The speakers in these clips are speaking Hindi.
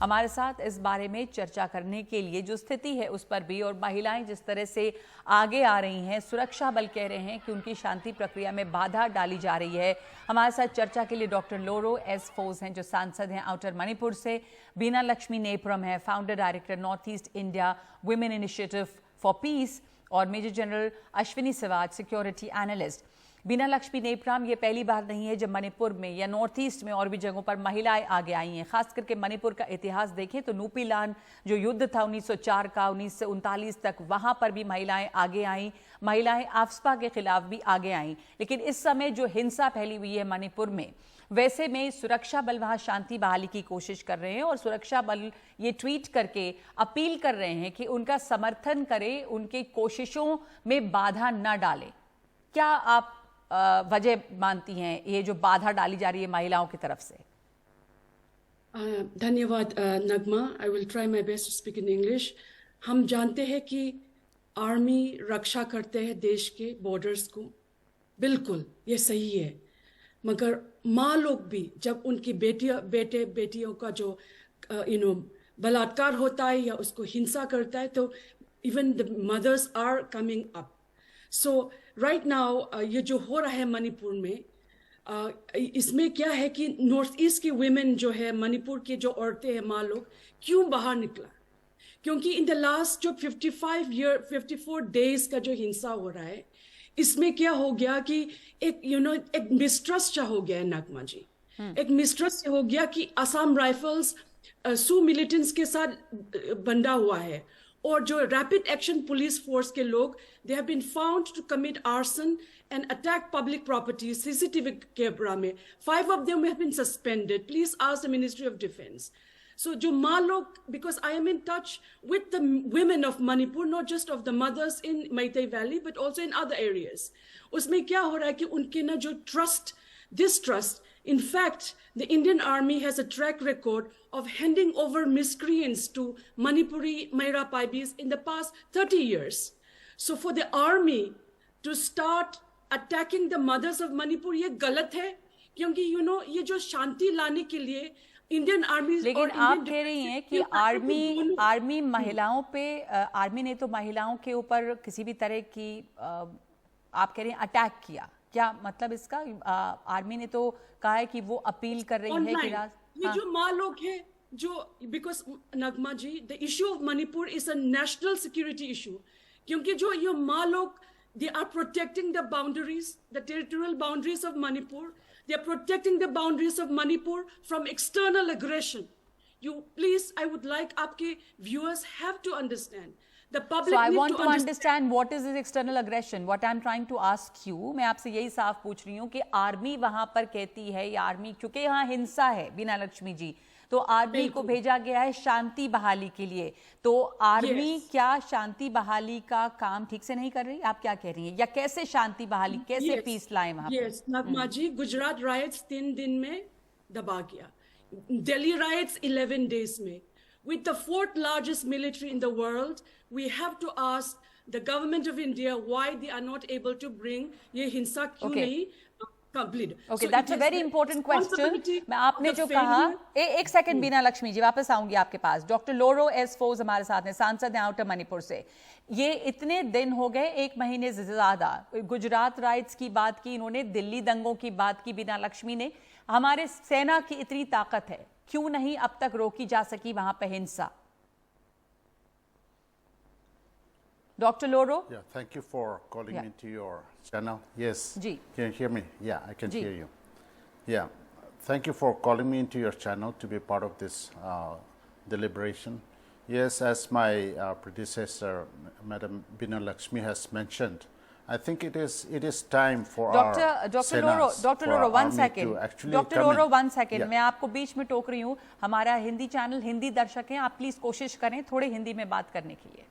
हमारे साथ इस बारे में चर्चा करने के लिए जो स्थिति है उस पर भी और महिलाएं जिस तरह से आगे आ रही हैं, सुरक्षा बल कह रहे हैं कि उनकी शांति प्रक्रिया में बाधा डाली जा रही है। हमारे साथ चर्चा के लिए डॉक्टर लोरो एस फोज हैं जो सांसद हैं आउटर मणिपुर से, बीना लक्ष्मी नेपरम है founder director North East India women initiative for peace, और major general Ashwini Siwach security analyst. Bina Lakshmi Nepram ये पहली बार नहीं है जब मणिपुर में या नॉर्थ ईस्ट में और भी जगहों पर महिलाएं आगे आई हैं। खास करके मणिपुर का इतिहास देखें तो नूपीलान जो युद्ध था 1904 का 1939 तक, वहां पर भी महिलाएं आगे आई, महिलाएं आफ्स्पा के खिलाफ भी आगे आई। लेकिन इस समय जो हिंसा फैली हुई है मणिपुर में, वैसे में सुरक्षा बल वहां शांति बहाली की कोशिश कर रहे हैं और सुरक्षा बल ये ट्वीट करके अपील कर रहे हैं कि उनका समर्थन करें, उनकी कोशिशों में बाधा न डालें। क्या आप वजह मानती हैं ये जो बाधा डाली जा रही है महिलाओं की तरफ से? धन्यवाद Nagma. I will try my best to speak in English. हम जानते हैं कि आर्मी रक्षा करते हैं देश के बॉर्डर्स को, बिल्कुल ये सही है, मगर माँ लोग भी जब उनकी बेटियों का जो बलात्कार होता है या उसको हिंसा करता है तो even the mothers are coming up. So right now ये जो हो रहा है मणिपुर में, इसमें क्या है कि नॉर्थ ईस्ट की वुमेन जो है, मणिपुर की जो औरतें हैं, माँ लोग क्यों बाहर निकला? क्योंकि इन द लास्ट जो 54 डेज का जो हिंसा हो रहा है, इसमें क्या हो गया कि एक मिसट्रस्ट हो गया है नगमा जी। एक मिसट्रस्ट हो गया कि असम राइफल्स सू मिलिटेंट्स के साथ बंधा हुआ है, और जो रैपिड एक्शन पुलिस फोर्स के लोग, they have been found to commit arson and attack public property CCTV camera में। 5 of them have been suspended. Please ask the Ministry of Defense. So जो माँ लोग, because I am in touch with the women of Manipur, not just of the mothers in Meitei Valley but also in other areas, उसमें क्या हो रहा है कि उनके ना जो distrust, in fact the Indian Army has a track record of handing over miscreants to Manipuri Maira Paibis in the past 30 years. So for the army to start attacking the mothers of Manipur, ये गलत है, क्योंकि ये जो शांति लाने के लिए इंडियन आर्मी। लेकिन आप कह रही हैं कि आर्मी महिलाओं पे, आर्मी ने तो महिलाओं के ऊपर किसी भी तरह की आप कह रही हैं अटैक किया, क्या मतलब इसका? आर्मी ने तो कहा है कि वो अपील कर रही है कि ये जो माँ लोग हैं जो, because Nagma ji, the issue of Manipur is a national security issue, क्योंकि जो ये माँ लोग, they are protecting the boundaries, the territorial boundaries of Manipur. They are protecting the boundaries of Manipur from external aggression. Please, I would like आपके viewers have to understand. The public so I want to understand what is this external aggression. What I'm trying to ask you, मैं आपसे यही साफ पूछ रही हूँ कि आर्मी वहां पर कहती है, या आर्मी, क्योंकि यहाँ हिंसा है बीना लक्ष्मी जी, तो आर्मी को भेजा गया है शांति बहाली के लिए, तो आर्मी क्या शांति बहाली का काम ठीक से नहीं कर रही? आप क्या कह रही हैं? या कैसे शांति बहाली, कैसे पीस लाएं वहां पर? नगमा जी, गुजरात राइट्स 3 दिन में दबा गया, दिल्ली राइट्स 11 days में। With the 4th largest military in the world, we have to ask the government of India why they are not able to bring ये हिंसा क्यों नहीं complete. Okay, so that's a very important question. मैं आपने जो कहा, एक सेकंड बीना लक्ष्मी जी, वापस आऊंगी आपके पास। डॉक्टर लोरो एस फोज हमारे साथ हैं, सांसद हैं आउटर मणिपुर से। ये इतने दिन हो गए, 1 महीने से ज्यादा, गुजरात राइट्स की बात की इन्होंने, दिल्ली दंगों की बात की बीना लक्ष्मी ने। हमारे सेना की इतनी ताकत है, क्यों नहीं अब तक रोकी जा सकी वहां पे हिंसा? Dr. Loro? Yeah, thank you for calling me to your channel. Yes. Ji. Can you hear me? Yeah, I can Ji. hear you. Yeah. Thank you for calling me into your channel to be part of this deliberation. Yes, as my predecessor, Madam Bina Lakshmi has mentioned, I think it is time for Dr. Loro, one second. Dr. Loro, 1 second. मैं आपको बीच में टोक रही हूँ। हमारा हिंदी चैनल, हिंदी दर्शक हैं, आप प्लीज कोशिश करें थोड़े हिंदी में बात करने के लिए।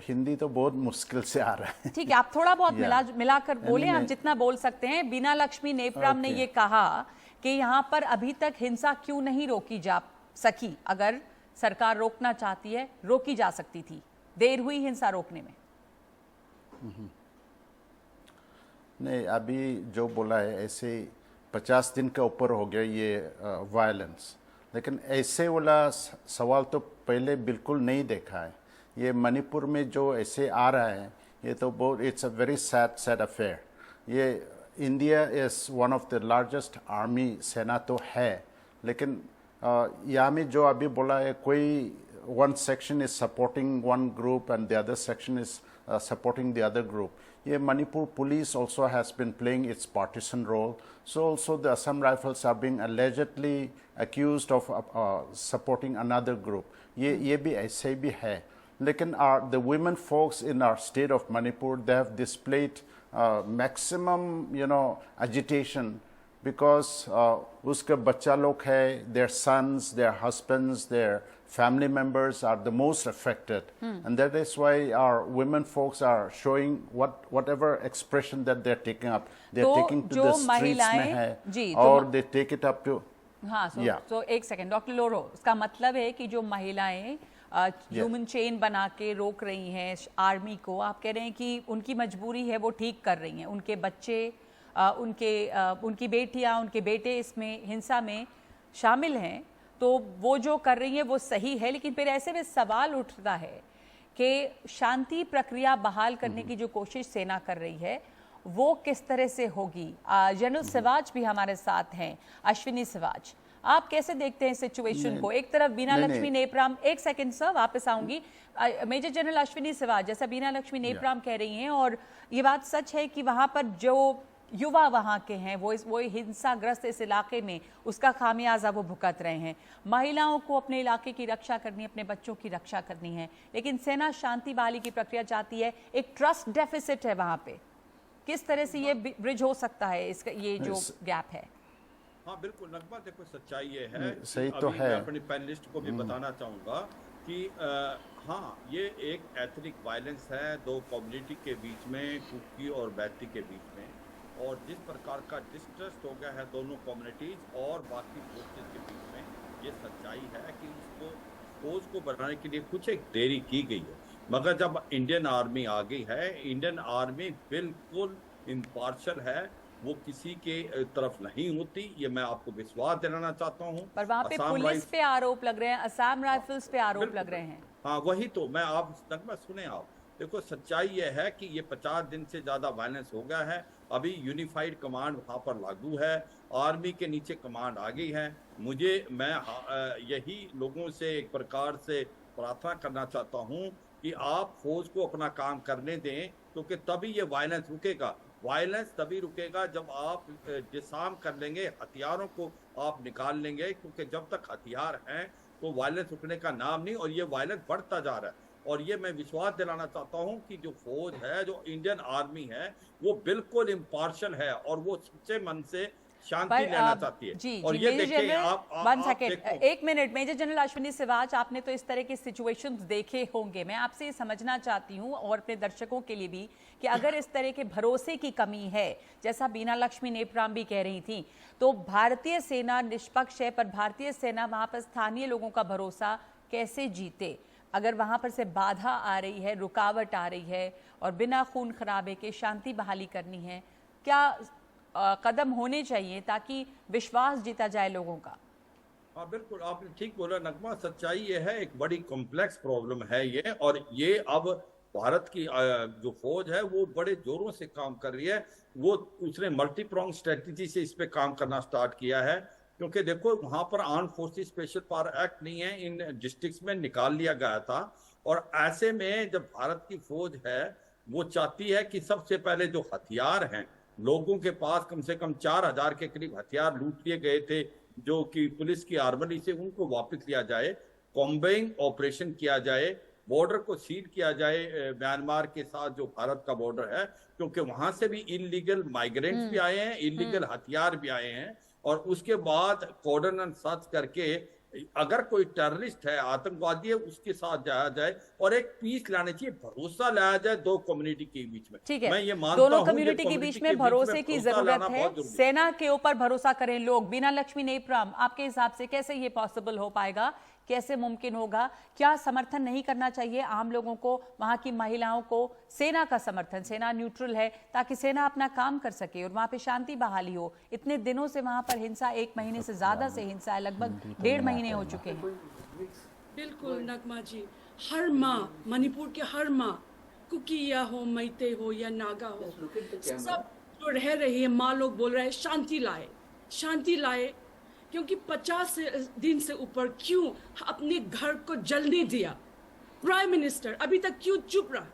हिंदी तो बहुत मुश्किल से आ रहा है। ठीक है, आप थोड़ा बहुत मिलाकर बोले, आप जितना बोल सकते हैं। बीना लक्ष्मी नेपराम ने ये कहा कि यहाँ पर अभी तक हिंसा क्यों नहीं रोकी जा सकी? अगर सरकार रोकना चाहती है, रोकी जा सकती थी, देर हुई हिंसा रोकने में। नहीं, अभी जो बोला है ऐसे 50 दिन का ऊपर हो गया ये वायलेंस, लेकिन ऐसे वाला सवाल तो पहले बिल्कुल नहीं देखा है। ये मणिपुर में जो ऐसे आ रहा है ये तो बहुत, it's a very sad affair. ये India is one of the largest army, सेना तो है, लेकिन यहाँ में जो अभी बोला है, कोई one section is supporting one group and the other section is supporting the other group. Yeah, Manipur police also has been playing its partisan role. So also the Assam Rifles are being allegedly accused of supporting another group. ये भी ऐसे भी है, लेकिन the women folks in our state of Manipur, they have displayed maximum, agitation because उसके बच्चा लोग है, their sons, their husbands, their family members are the most affected, and that is why our women folks are showing whatever expression that they're taking up, they're taking to the streets में है, और they take it up to तो एक सेकंड डॉक्टर लोरो, इसका मतलब है कि जो महिलाएं ह्यूमन चेन बना के रोक रही हैं आर्मी को, आप कह रहे हैं कि उनकी मजबूरी है, वो ठीक कर रही हैं, उनके बच्चे, उनकी बेटियां, उनके बेटे इसमें हिंसा में शामिल हैं, तो वो जो कर रही है वो सही है। लेकिन फिर ऐसे में सवाल उठता है कि शांति प्रक्रिया बहाल करने की जो कोशिश सेना कर रही है वो किस तरह से होगी। जनरल सिवाज भी हमारे साथ हैं, अश्विनी सिवाज, आप कैसे देखते हैं सिचुएशन को? एक तरफ बीना लक्ष्मी नेपराम, एक सेकंड सर वापस आऊंगी, मेजर जनरल अश्विनी सिवाज, जैसा बीना लक्ष्मी नेपराम कह रही हैं, और ये बात सच है कि वहां पर जो युवा वहां के हैं वो हिंसाग्रस्त इस इलाके में उसका खामियाजा वो भुगत रहे हैं। महिलाओं को अपने इलाके की रक्षा करनी है, अपने बच्चों की रक्षा करनी है, लेकिन सेना शांति बहाली की प्रक्रिया चाहती है। एक ट्रस्ट डेफिसिट है वहां पे, किस तरह से ये ब्रिज हो सकता है, इसका ये जो गैप है? हाँ बिल्कुल नगमा, देखो सच्चाई ये है, सही तो है। मैं अपने पैनलिस्ट को भी बताना चाहूँगा कि हाँ, ये एक एथनिक वायलेंस है दो कम्युनिटी के बीच में, कुकी और बैती के बीच में, और जिस प्रकार का डिस्ट्रस्ट हो गया है दोनों कम्युनिटीज और बाकी फोर्सेस के बीच में, ये सच्चाई है कि उसको फोर्स को बढ़ाने के लिए कुछ एक देरी की गई है। मगर जब इंडियन आर्मी आ गई है, इंडियन आर्मी बिल्कुल इम्पार्शल है, वो किसी के तरफ नहीं होती, ये मैं आपको विश्वास दिलाना चाहता हूँ। पर वहाँ पे पुलिस पे आरोप लग रहे हैं, असम राइफल्स पे आरोप लग रहे हैं। हाँ वही तो मैं आप नगमा सुने, आप देखो सच्चाई ये है कि ये 50 दिन से ज्यादा वायलेंस हो गया है। अभी यूनिफाइड कमांड वहाँ पर लागू है, आर्मी के नीचे कमांड आ गई है। मैं यही लोगों से एक प्रकार से प्रार्थना करना चाहता हूँ कि आप फौज को अपना काम करने दें, क्योंकि तभी ये वायलेंस रुकेगा। वायलेंस तभी रुकेगा जब आप डिसआर्म कर लेंगे, हथियारों को आप निकाल लेंगे, क्योंकि जब तक हथियार हैं तो वायलेंस रुकने का नाम नहीं, और ये वायलेंस बढ़ता जा रहा है। और ये मैं विश्वास दिलाना चाहता हूं कि जो फौज है, जो इंडियन आर्मी है, वो बिल्कुल इम्पार्शल है और वो सच्चे मन से शांति लेना चाहती है। जी, और जी, ये देखिए वन सेकेंड, एक minute, major general Ashwini Siwach, आपने तो इस तरह के सिचुएशंस देखे होंगे। मैं आपसे ये समझना चाहती हूँ और अपने दर्शकों के लिए भी कि अगर इस तरह के भरोसे की कमी है, जैसा बीना लक्ष्मी नेपराम भी कह रही थी, तो भारतीय सेना निष्पक्ष है, पर भारतीय सेना वहां पर स्थानीय लोगों का भरोसा कैसे जीते? अगर वहां पर से बाधा आ रही है, रुकावट आ रही है और बिना खून खराबे के शांति बहाली करनी है, क्या कदम होने चाहिए ताकि विश्वास जीता जाए लोगों का? हाँ बिल्कुल, आपने ठीक बोला नगमा, सच्चाई ये है, एक बड़ी कॉम्प्लेक्स प्रॉब्लम है ये, और ये अब भारत की जो फौज है वो बड़े जोरों से काम कर रही है। वो उसने मल्टी प्रोंग स्ट्रेटेजी से इस पे काम करना स्टार्ट किया है, क्योंकि देखो वहां पर arm forces special power act नहीं है, इन डिस्ट्रिक्ट्स में निकाल लिया गया था। और ऐसे में जब भारत की फौज है वो चाहती है कि सबसे पहले जो हथियार हैं, लोगों के पास कम से कम 4000 के करीब हथियार लूट लिए गए थे जो कि पुलिस की आर्मरी से, उनको वापस लिया जाए, कॉम्बाइंग ऑपरेशन किया जाए, बॉर्डर को सील किया जाए म्यांमार के साथ जो भारत का बॉर्डर है, क्योंकि वहां से भी इलीगल माइग्रेंट्स भी आए हैं, इलीगल हथियार भी आए हैं। और उसके बाद कॉर्डन सर्च करके अगर कोई टेररिस्ट है, आतंकवादी है, उसके साथ जाया जाए और एक पीस लाने चाहिए, भरोसा लाया जाए दो कम्युनिटी के बीच में। ठीक है, मैं ये मानता दोनों कम्युनिटी के बीच में भरोसे की जरूरत है, सेना के ऊपर भरोसा करें लोग। बीना लक्ष्मी नेपराम, आपके हिसाब से कैसे ये पॉसिबल हो पाएगा कैसे मुमकिन होगा? क्या समर्थन नहीं करना चाहिए आम लोगों को, वहां की महिलाओं को? सेना का समर्थन, सेना न्यूट्रल है ताकि सेना अपना काम कर सके और वहां पे शांति बहाली हो। इतने दिनों से वहां पर हिंसा, 1 महीने से ज्यादा से हिंसा है, लगभग 1.5 महीने हो चुके हैं। बिल्कुल नगमा जी, हर माँ, मणिपुर के हर माँ, कुकिया हो, मैते हो या नागा हो, सब जो रह रही है, माँ लोग बोल रहे हैं शांति लाए, शांति लाए। क्योंकि 50 दिन से ऊपर क्यों अपने घर को जलने दिया? प्राइम मिनिस्टर अभी तक क्यों चुप रहा?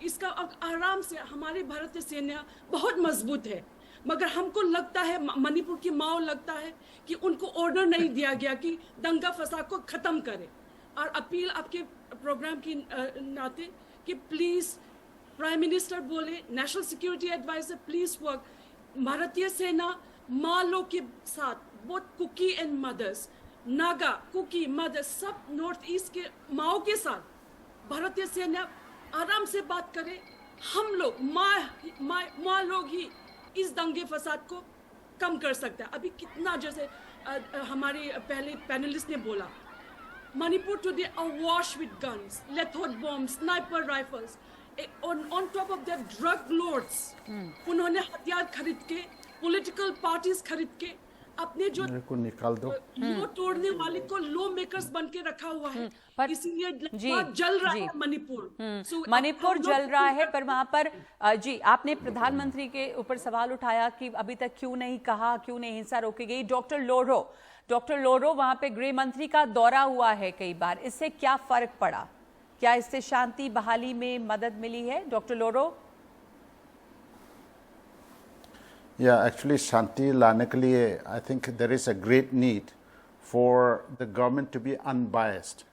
इसका आराम से, हमारे भारतीय सेना बहुत मजबूत है, मगर हमको लगता है, मणिपुर की माँ लगता है कि उनको ऑर्डर नहीं दिया गया कि दंगा फसाद को खत्म करे। और अपील आपके प्रोग्राम की नाते कि प्लीज प्राइम मिनिस्टर बोले, national security advisor please work, भारतीय सेना माँ लोग के साथ, both Kuki and mothers, Naga, Kuki, mothers, सब नॉर्थ ईस्ट के माओ के साथ भारतीय सेना आराम से बात करे। हम लोग माँ लोग ही इस दंगे फसाद को कम कर सकते हैं। अभी कितना, जैसे हमारे पहले पैनलिस्ट ने बोला, Manipur today awash with guns, lethal bomb, sniper rifles, on top of that drug lords, उन्होंने हथियार खरीद के, पॉलिटिकल पार्टीज खरीद के, अपने जो को निकाल दो, लो तोड़ने वाले को लो मेकर्स बन के रखा हुआ है। पर इसीलिए जी, जल रहा जी, है मणिपुर। मणिपुर जल रहा है, पर वहां पर जी, आपने प्रधानमंत्री के ऊपर सवाल उठाया कि अभी तक क्यों नहीं कहा, क्यों नहीं हिंसा रोकी गई। डॉक्टर लोरो वहां पे गृह मंत्री का दौरा हुआ है कई बार, इससे क्या फर्क पड़ा? क्या इससे शांति बहाली में मदद मिली है, डॉक्टर लोरो? या एक्चुअली शांति लाने के लिए I think there is a great need for the government to be unbiased.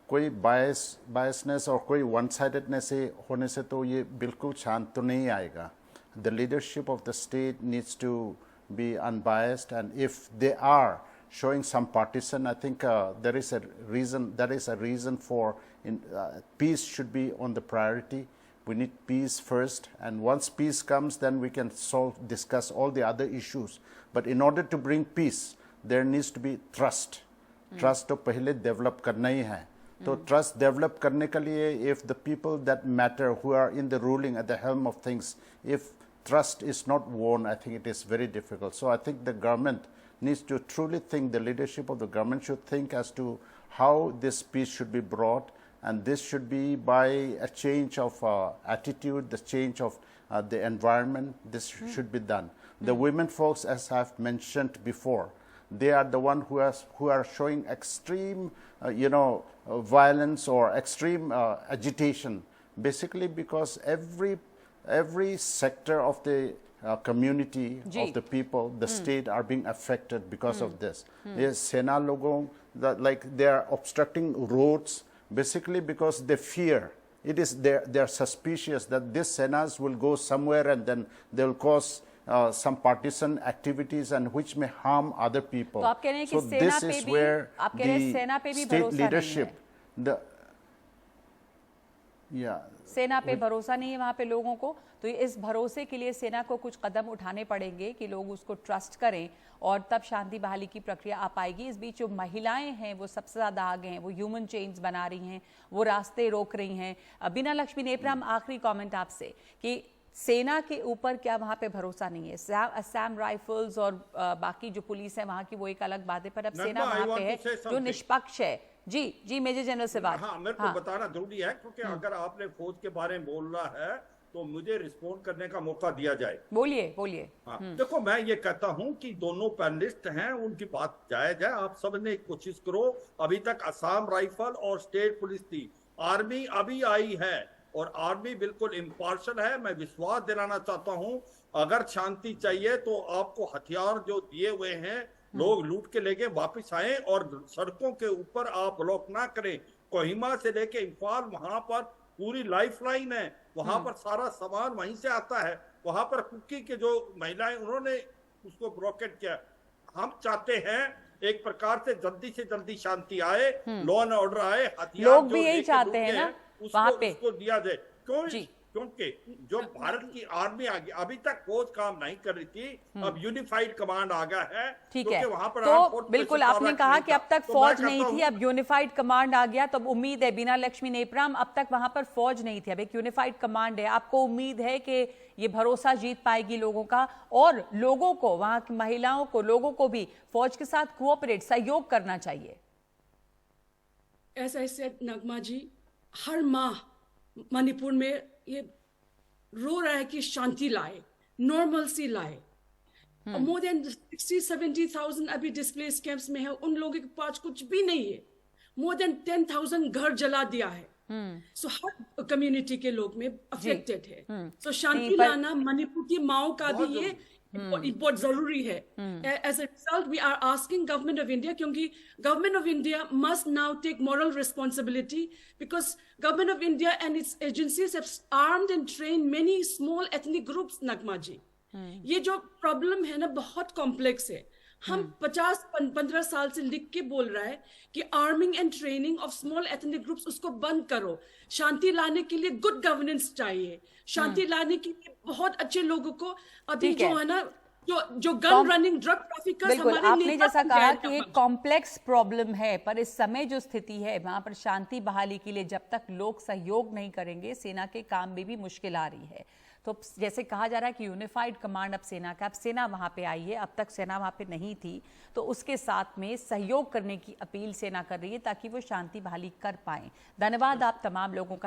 कोई बायसनेस और कोई वन साइडेडनेस होने से तो ये बिल्कुल शांत तो नहीं आएगा। The leadership of the state needs to be unbiased, and if they are showing some partisan, I think there is a reason for peace should be on the priority. We need peace first, and once peace comes, then we can discuss all the other issues. But in order to bring peace, there needs to be trust. Trust तो पहले develop करना ही है। तो trust develop करने के लिए, if the people that matter, who are in the ruling at the helm of things, if trust is not won, I think it is very difficult. So I think the government needs to truly think, the leadership of the government should think as to how this peace should be brought, and this should be by a change of attitude, the change of the environment. This should be done. The women folks, as I've mentioned before, they are the one who are showing extreme violence or extreme agitation, basically because every sector of the community of the people, the state are being affected because of this. Yes, Sena logo, like they are obstructing roads basically because they fear. It is they are suspicious that these Senas will go somewhere and then they will cause some partisan activities and which may harm other people. तो आप कह रहे हैं कि सेना पे भी, आप कह रहे हैं सेना पे भी भरोसा नहीं है? सेना पे भरोसा नहीं है वहां पे लोगों को, तो इस भरोसे के लिए सेना को कुछ कदम उठाने पड़ेंगे कि लोग उसको ट्रस्ट करें और तब शांति बहाली की प्रक्रिया आ पाएगी। इस बीच जो महिलाएं हैं वो सबसे ज्यादा आगे हैं, वो ह्यूमन चेन्स बना रही हैं, वो रास्ते रोक रही हैं। बीना लक्ष्मी नेप्राम, आखिरी कमेंट आपसे कि सेना के ऊपर क्या वहां पे भरोसा नहीं है? असम राइफल्स और बाकी जो पुलिस है वहां की, वो एक अलग बात है, पर अब सेना वहां पे है जो निष्पक्ष है। जी मेजर जनरल से बात। हाँ, मेरे को बताना जरूरी है, क्योंकि अगर आपने फौज के बारे में बोल रहा है तो मुझे रिस्पॉन्ड करने का मौका दिया जाए। बोलिए। हाँ, देखो, मैं ये कहता हूं कि दोनों पैनलिस्ट हैं, उनकी बात जायज है। आप सबने कोशिश करो, अभी तक असम राइफल और स्टेट पुलिस थी, आर्मी अभी आई है और आर्मी बिल्कुल इम्पार्शल है। मैं विश्वास दिलाना चाहता हूं, अगर शांति चाहिए तो आपको हथियार जो दिए हुए हैं, लोग लूट के लेके वापस आए और सड़कों के ऊपर आप ब्लॉक ना करें। कोहिमा से लेके इम्फाल, वहां पर पूरी लाइफ लाइन है, वहां पर सारा सामान वहीं से आता है। वहां पर कुकी के जो महिलाएं, उन्होंने उसको ब्लॉकेट किया। हम चाहते हैं एक प्रकार से जल्दी शांति आए, लॉ एंड ऑर्डर आए, हथियार लोग भी यही चाहते हैं ना वहां पे, उसको दिया जाए। क्यों क्योंकि जो भारत की आर्मी आ गई, अभी तक फौज काम नहीं कर रही थी, अब यूनिफाइड कमांड आ गया है। ठीक है, वहां पर आर्म तो फोर्स बिल्कुल में आपने कहा कि अब तक तो फौज मैं नहीं कहता थी, हूं- अब यूनिफाइड कमांड आ गया, तो अब उम्मीद है बीना लक्ष्मी नेपराम, अब तक वहां पर फौज नहीं थी, अब एक यूनिफाइड कमांड है, आपको उम्मीद है कि ये भरोसा जीत पाएगी लोगों का, और लोगों को, वहां की महिलाओं को, लोगों को भी फौज के साथ कोऑपरेट, सहयोग करना चाहिए? ऐसा ऐसे नगमा जी, हर माह मणिपुर में ये रो रहा है कि शांति लाए, नॉर्मलसी लाए। मोर देन 60-70,000 अभी डिस्प्लेस कैंप्स में है, उन लोगों के पास कुछ भी नहीं है। मोर देन 10,000 घर जला दिया है। सो हर कम्युनिटी के लोग में अफेक्टेड है। सो शांति लाना मणिपुर की माओ का भी ये बहुत जरूरी है। As a result we are asking government of India, क्योंकि government of India must now take moral responsibility, because government of India and its agencies have armed and train many small ethnic groups. Nagma ji, ये जो प्रॉब्लम है ना, बहुत कॉम्प्लेक्स है। हम 50-15 साल से लिख के बोल रहा है कि arming and training of small ethnic groups उसको बंद करो। शांति लाने के लिए गुड गवर्नेंस चाहिए, शांति लाने के लिए बहुत अच्छे लोगों को। अभी जो है ना, जो गन रनिंग ड्रग ट्रैफिकर्स, बिल्कुल, हमारे आपने नेता जैसा बन कहा गए कि हैं। एक कॉम्प्लेक्स प्रॉब्लम है, पर इस समय जो स्थिति है वहां पर शांति बहाली के लिए जब तक लोग सहयोग नहीं करेंगे, सेना के काम में भी मुश्किल आ रही है। तो जैसे कहा जा रहा है कि यूनिफाइड कमांड अब सेना का, अब सेना वहां पे आई है, अब तक सेना वहां पे नहीं थी, तो उसके साथ में सहयोग करने की अपील सेना कर रही है ताकि वो शांति बहाली कर पाए। धन्यवाद आप तमाम लोगों का।